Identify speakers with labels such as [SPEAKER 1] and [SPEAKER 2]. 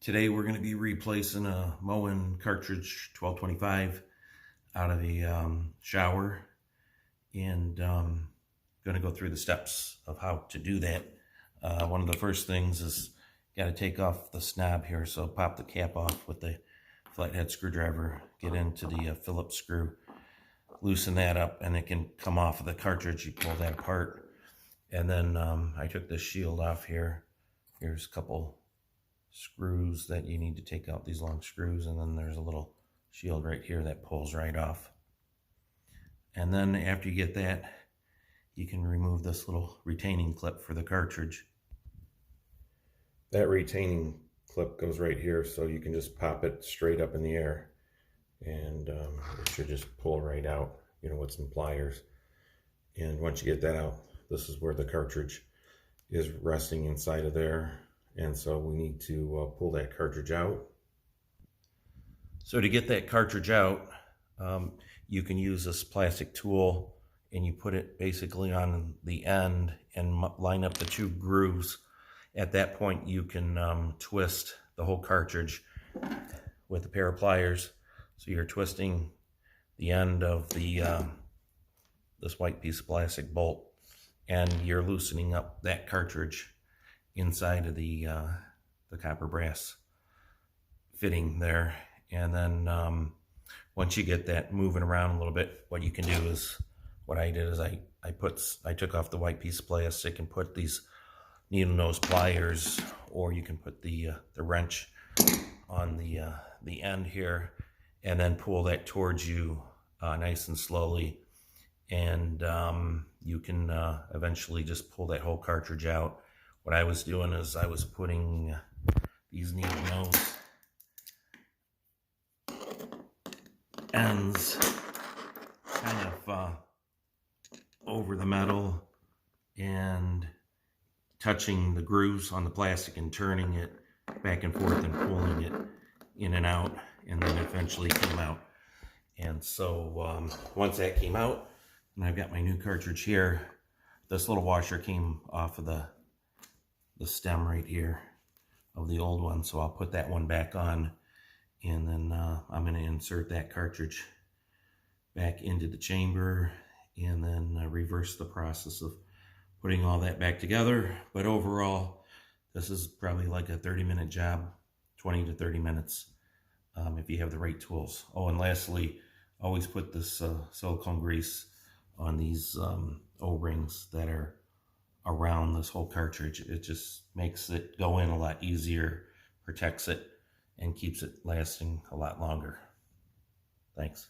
[SPEAKER 1] Today we're going to be replacing a Moen Cartridge 1225 out of a shower, and going to go through the steps of how to do that. One of the first things is got to take off the snob here, so pop the cap off with the flathead screwdriver, get into the Phillips screw, loosen that up, and it can come off of the cartridge. You pull that apart, and then I took this shield off here. Here's a couple screws that you need to take out, these long screws, and then there's a little shield right here that pulls right off. And then after you get that, you can remove this little retaining clip for the cartridge. That retaining clip goes right here, so you can just pop it straight up in the air, and it should just pull right out, with some pliers. And once you get that out, this is where the cartridge is resting inside of there. And so we need to pull that cartridge out. So to get that cartridge out, you can use this plastic tool, and you put it basically on the end and line up the two grooves. At that point, you can twist the whole cartridge with a pair of pliers. So you're twisting the end of the this white piece of plastic bolt, and you're loosening up that cartridge inside of the copper brass fitting there. And then once you get that moving around a little bit, what you can do is, what I did is I took off the white piece of plastic and put these needle nose pliers, or you can put the wrench on the end here, and then pull that towards you nice and slowly, and you can eventually just pull that whole cartridge out. What I was doing is I was putting these needle nose ends kind of over the metal and touching the grooves on the plastic and turning it back and forth and pulling it in and out, and then eventually came out. And so once that came out, and I've got my new cartridge here, this little washer came off of the stem right here of the old one, so I'll put that one back on, and then I'm going to insert that cartridge back into the chamber, and then reverse the process of putting all that back together. But overall, this is probably like a 30-minute job, 20 to 30 minutes, if you have the right tools. Oh, and lastly, always put this silicone grease on these O-rings that are around this whole cartridge. It just makes it go in a lot easier, protects it, and keeps it lasting a lot longer. Thanks.